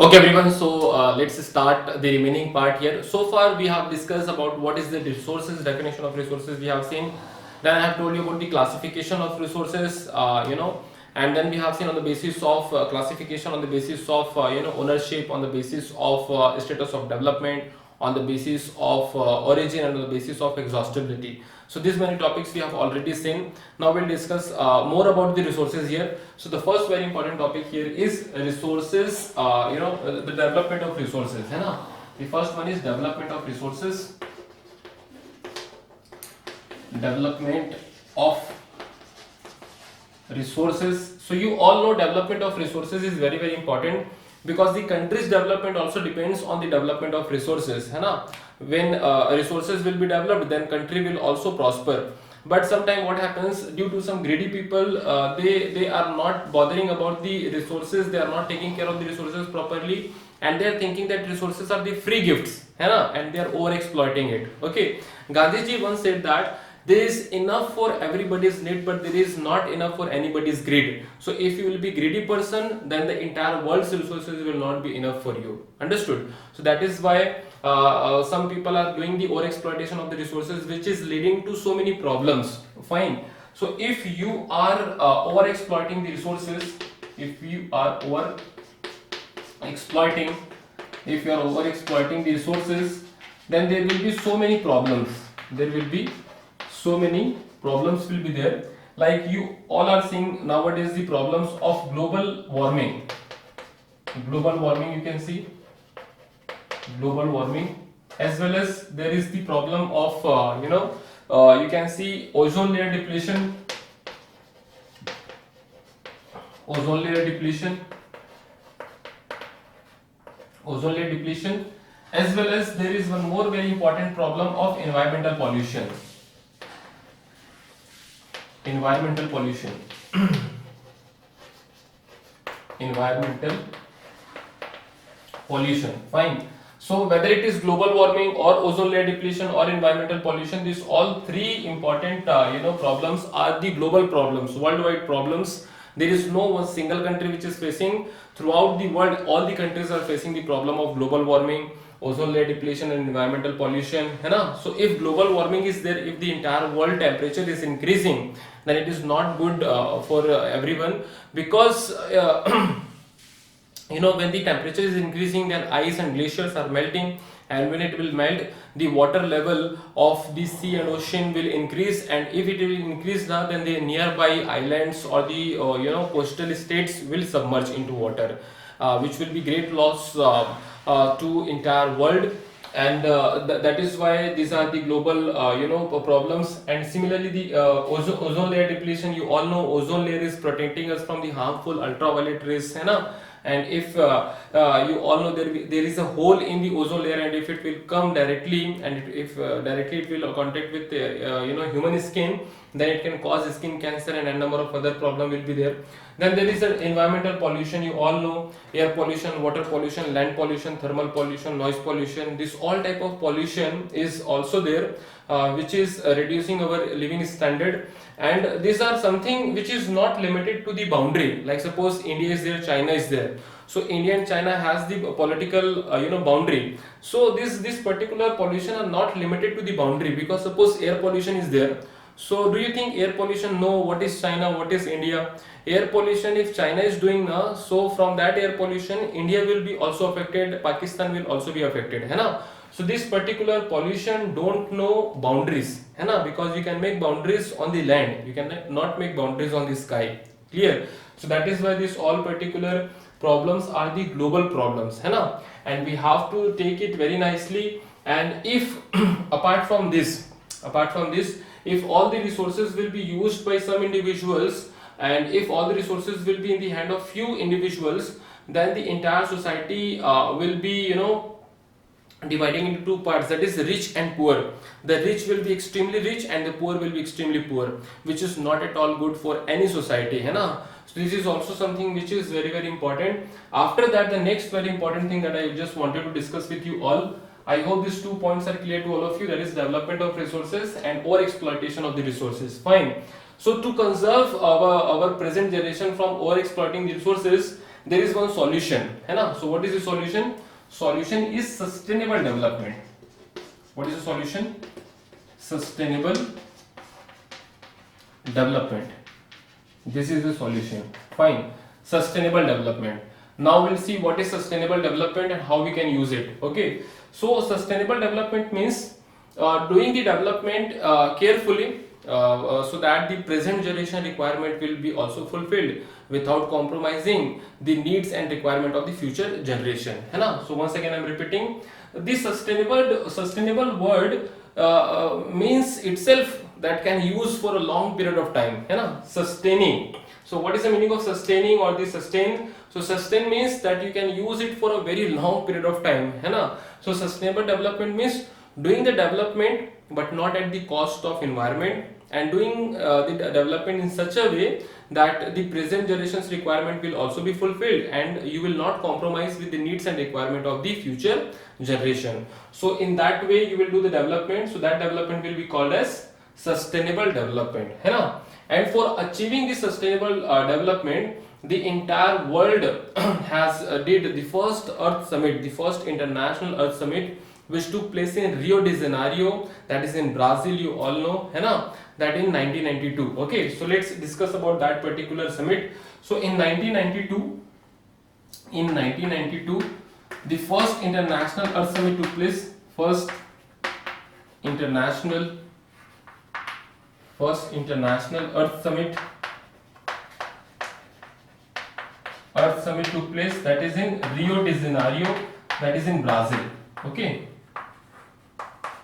Okay, everyone. So let's start the remaining part here. So far, we have discussed about what is the resources, definition of resources. We have seen. Then I have told you about the classification of resources. And then we have seen on the basis of classification, on the basis of ownership, on the basis of status of development, on the basis of origin, and on the basis of exhaustibility. So these many topics we have already seen. Now we'll discuss more about the resources here. So the first very important topic here is resources. The development of resources. है ना? The first one is development of resources. Development of resources. So you all know development of resources is very important because the country's development also depends on the development of resources, है ना? When resources will be developed, then country will also prosper. But sometimes what happens, due to some greedy people, they are not bothering about the resources, they are not taking care of the resources properly, and they are thinking that resources are the free gifts, है ना? And they are over exploiting it. Okay, Gandhi ji once said that there is enough for everybody's need, but there is not enough for anybody's greed. So if you will be greedy person, then the entire world's resources will not be enough for you. Understood? So that is why some people are doing the over exploitation of the resources, which is leading to so many problems. Fine. So if you are over exploiting the resources, if you are over exploiting, if you are over exploiting the resources, then there will be so many problems. There will be so many problems will be there. Like you all are seeing nowadays the problems of global warming. Global warming, you can see global warming, as well as there is the problem of you can see ozone layer depletion. Ozone layer depletion. Ozone layer depletion, as well as there is one more very important problem of environmental pollution. Environmental pollution. Environmental pollution. Fine. So whether it is global warming or ozone layer depletion or environmental pollution, these all three important problems are the global problems, worldwide problems. There is no one single country which is facing. Throughout the world, all the countries are facing the problem of global warming, ozone layer depletion, and environmental pollution, है ना? So if global warming is there, if the entire world temperature is increasing, then it is not good for everyone, because when the temperature is increasing, then ice and glaciers are melting, and when it will melt, the water level of the sea and ocean will increase, and if it will increase now, then the nearby islands or the coastal states will submerge into water, which will be great loss to entire world. And that is why these are the global problems. And similarly, the ozone layer depletion, you all know ozone layer is protecting us from the harmful ultraviolet rays, है ना? And if you all know there is a hole in the ozone layer, and if it will come directly, and if directly it will contact with human skin, then it can cause skin cancer and a number of other problems will be there. Then there is an environmental pollution, you all know, air pollution, water pollution, land pollution, thermal pollution, noise pollution. This all type of pollution is also there, which is reducing our living standard. And these are something which is not limited to the boundary. Like suppose India is there, China is there. So India and China has the political boundary. So this particular pollution are not limited to the boundary, because suppose air pollution is there. So do you think air pollution know what is China, what is India? Air pollution, if China is doing now, so from that air pollution, India will be also affected, Pakistan will also be affected, है ना? So this particular pollution don't know boundaries, है ना? Because you can make boundaries on the land, you can not make boundaries on the sky. Clear? So that is why this all particular problems are the global problems, है ना? And we have to take it very nicely. And if apart from this, if all the resources will be used by some individuals, and if all the resources will be in the hand of few individuals, then the entire society will be dividing into two parts, that is rich and poor. The rich will be extremely rich and the poor will be extremely poor, which is not at all good for any society, है ना? So this is also something which is very important. After that, the next very important thing that I just wanted to discuss with you all, I hope these 2 points are clear to all of you, that is development of resources and over exploitation of the resources. Fine. So to conserve our present generation from over exploiting the resources, there is one solution, है ना. So what is the solution? Solution is sustainable development. What is the solution? Sustainable development. This is the solution. Fine. Sustainable development. Now we'll see what is sustainable development and how we can use it. Okay. So sustainable development means doing the development carefully so that the present generation requirement will be also fulfilled without compromising the needs and requirement of the future generation. है ना? So once again I am repeating, this sustainable word means itself that can use for a long period of time, है ना? Sustaining. So what is the meaning of sustaining or the sustain? So sustain means that you can use it for a very long period of time, है ना? So sustainable development means doing the development but not at the cost of environment, and doing the development in such a way that the present generation's requirement will also be fulfilled and you will not compromise with the needs and requirement of the future generation. So in that way you will do the development, so that development will be called as sustainable development, है ना? And for achieving this sustainable development, the entire world has did the first Earth Summit, the first international Earth Summit, which took place in Rio de Janeiro, that is in Brazil, you all know, है ना? That in 1992. Okay, so let's discuss about that particular summit. So in 1992, the first international Earth Summit took place. First international Earth Summit. Earth Summit took place, that is in Rio de Janeiro, that is in Brazil. Okay,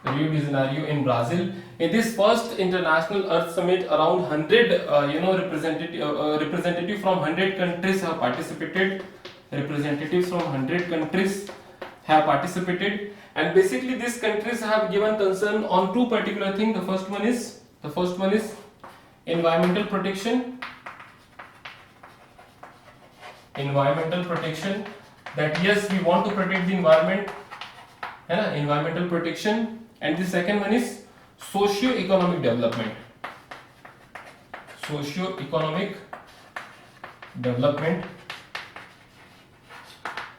Rio de Janeiro in Brazil. In this first international Earth Summit, around 100 representative from 100 countries have participated. Representatives from 100 countries have participated, and basically these countries have given concern on two particular things. The first one is environmental protection. That yes, we want to protect the environment, है ना? Environmental protection. And the second one is socio-economic development.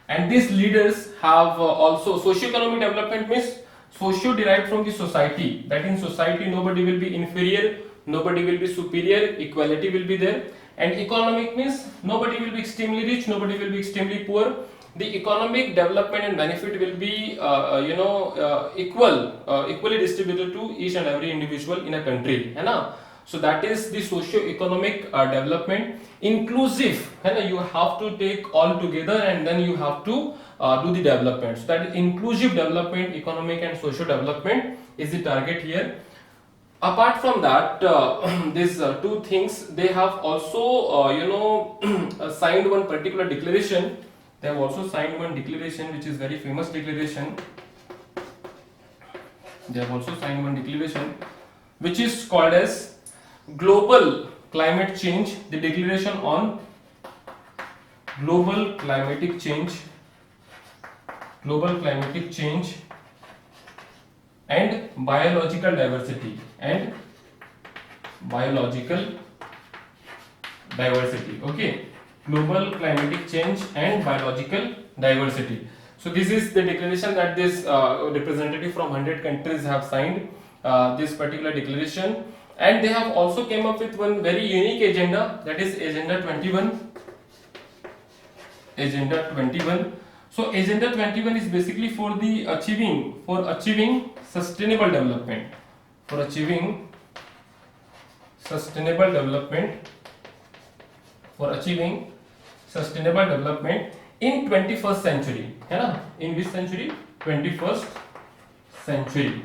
And these leaders have also, socio-economic development means socio derived from the society, that in society nobody will be inferior, nobody will be superior, equality will be there. And economic means nobody will be extremely rich, nobody will be extremely poor. The economic development and benefit will be equally distributed to each and every individual in a country, है ना? So that is the socio-economic development. Inclusive, है ना? You have to take all together and then you have to do the development. So that inclusive development, economic and social development is the target here. Apart from that, these two things, they have also signed one particular declaration. They have also signed one declaration which is very famous declaration. They have also signed one declaration which is called as Global Climate Change, the Declaration on Global Climatic Change and Biological Diversity Okay, global climatic change and biological diversity. So this is the declaration that this representative from 100 countries have signed this particular declaration, and they have also came up with one very unique agenda, that is Agenda 21. So Agenda 21 is basically for the achieving sustainable development. In 21st century, है ना? In which century? 21st century.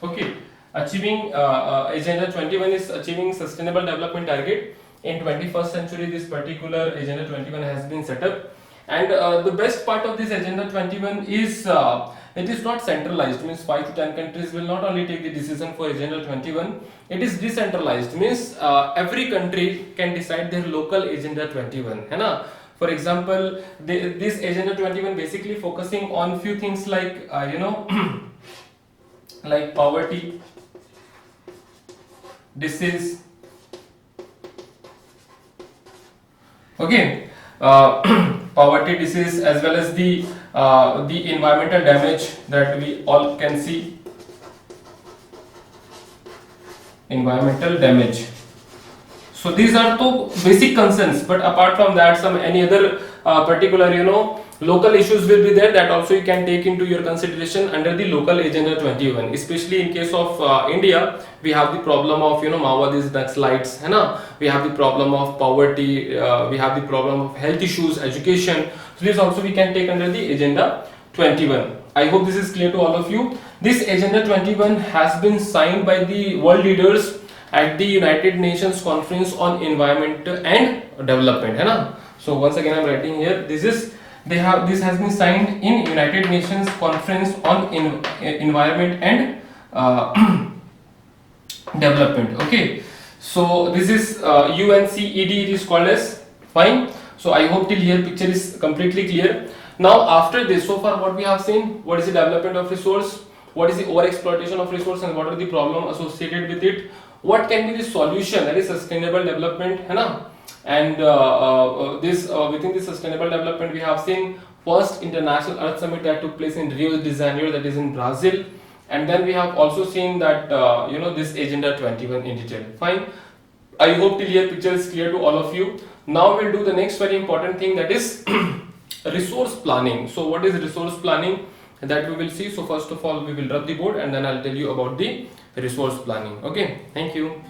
Okay, achieving Agenda 21 is achieving sustainable development target. In 21st century, this particular Agenda 21 has been set up, and the best part of this Agenda 21 is it is not centralized. Means 5 to 10 countries will not only take the decision for Agenda 21. It is decentralized. Means every country can decide their local Agenda 21, है ना? For example, this Agenda 21 basically focusing on few things like like poverty, disease. Okay, poverty, disease, as well as the environmental damage that we all can see. Environmental damage. So these are two basic concerns, but apart from that, some any other particular local issues will be there, that also you can take into your consideration under the local agenda 21. Especially in case of India, we have the problem of Maowadis, Naxalites, है ना? We have the problem of poverty, we have the problem of health issues, education. So this also we can take under the agenda 21. I hope this is clear to all of you. This agenda 21 has been signed by the world leaders at the United Nations Conference on Environment and Development, है ना? So once again I'm writing here, this has been signed in United Nations Conference on Environment and Development. Okay, so this is UNCED, it is called as. Fine. So I hope till here picture is completely clear. Now after this, so far what we have seen, what is the development of resource, what is the over exploitation of resource, and what are the problem associated with it, what can be the solution, that is sustainable development, है ना? And this within the sustainable development we have seen first International Earth Summit that took place in Rio de Janeiro, that is in Brazil, and then we have also seen that this agenda 21 in detail. Fine. I hope till here picture is clear to all of you. Now we'll do the next very important thing, that is resource planning. So what is resource planning, that we will see. So first of all we will rub the board and then I'll tell you about the resource planning. Okay, thank you.